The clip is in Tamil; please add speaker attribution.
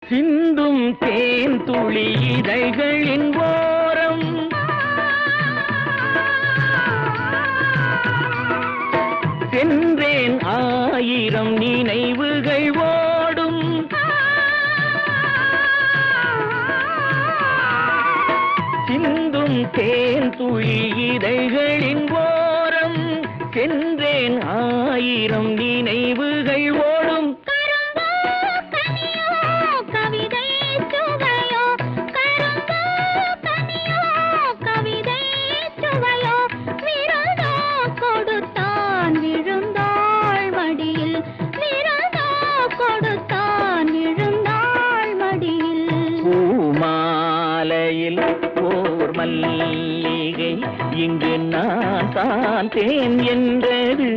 Speaker 1: சிந்தும் தேன் துளி இதழ்களின் ஓரம் சென்றேன் ஆயிரம் நினைவுகள் ஓடும் சிந்தும் தேன் துளி இதழ்களின் ஓரம் சென்றேன் ஆயிரம் நினைவுகள் ஓடும் ஓர் மல்லிகை இங்கு நான் தான் தேன் என்றது